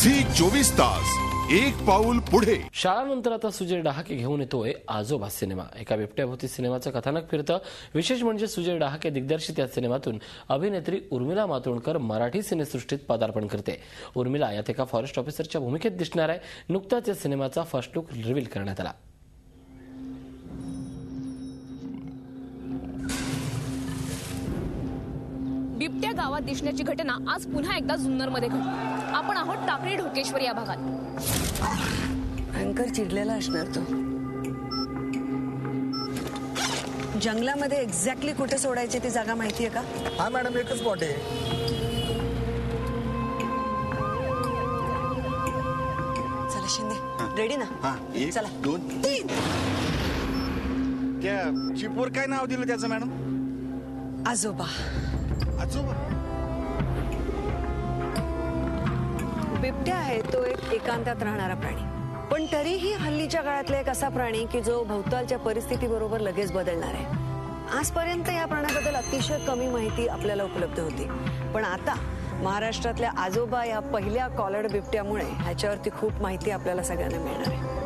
Zee 24 तास एक पाऊल पुढे। शाळानंतर आता सुजय डहाके घेऊन येतोय आजोबा सिनेमा। एका बिबट्याभोवती सिनेमाचं कथानक फिरतं। विशेष म्हणजे सुजय डहाके दिग्दर्शित या सिनेमातून अभिनेत्री उर्मिला मातोंडकर मराठी सिनेसृष्टीत पदार्पण करते। उर्मिला यात एका फॉरेस्ट ऑफिसरच्या भूमिकेत दिसणार आहे। नुकताच या सिनेमाचा फर्स्ट लुक रिव्हील करण्यात आला। बिबट्या गावात दिसण्याची घटना आज पुन्हा एकदा जुन्नरमध्ये घडली। आपण आहोत टाकळी ढोकेश्वर या भागात। भयंकर चिडलेला असणार तो। जंगलामध्ये एक्झॅक्टली कुठे सोडायची ती जागा माहितीये का? हा मॅडम, एकच स्पॉट आहे। चला शिंदे, रेडी ना? हा, एक, चला 2, 3। त्या चिपवर काय नाव दिलं त्याचं मॅडम? आजोबा। आजोबा? बिबट्या आहे तो एक एकांतात राहणारा प्राणी, पण तरीही हल्लीच्या काळातला एक असा प्राणी की जो भोवतालच्या परिस्थितीबरोबर लगेच बदलणार आहे। आजपर्यंत या प्राण्याबद्दल अतिशय कमी माहिती आपल्याला उपलब्ध होती, पण आता महाराष्ट्रातल्या आजोबा या पहिल्या कॉलर्ड बिबट्यामुळे ह्याच्यावरती खूप माहिती आपल्याला सगळ्यांना मिळणार आहे।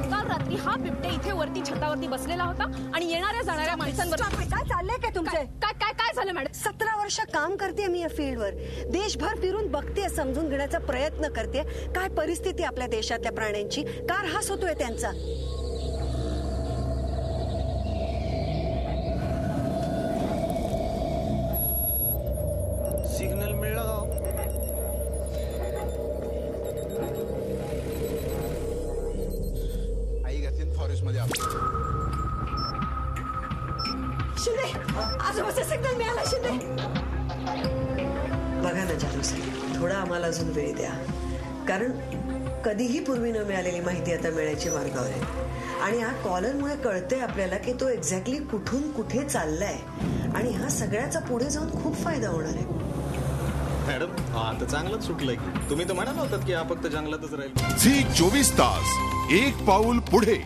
काल रात्री हा बिबट्या इथे वरती छतावरती बसलेला होता आणि येणाऱ्या जाणाऱ्या माणसांवर काय चाललंय काय तुमचे? काय काय काय झालं मॅडम? 17 वर्ष काम करते मी या फील्डवर, देशभर फिरून बघते, समजून घेण्याचा प्रयत्न करते काय परिस्थिती आपल्या देशातल्या प्राण्यांची, का ऱ्हास होतोय त्यांचा। सिग्नल मिळलं का? आई घातली फॉरेस्ट मध्ये आपण। शिंदे, आजोबाचा सिग्नल मिळाला। शिंदे, बघा ना जालू साहेब, थोडा आम्हाला अजून वेळ द्या, कारण कधीही पूर्वी न मिळालेली माहिती आता मिळायची मार्गावर आहे। आणि हा कॉलरमुळे कळतंय आपल्याला की तो एक्झॅक्टली कुठून कुठे चाललाय, आणि हा सगळ्याचा पुढे जाऊन खूप फायदा होणार आहे। मॅडम, हा तर चांगलंच सुटलंय की। तुम्ही तर म्हणाला होतात की हा फक्त जंगलातच राहील। झी 24 तास एक पाऊल पुढे।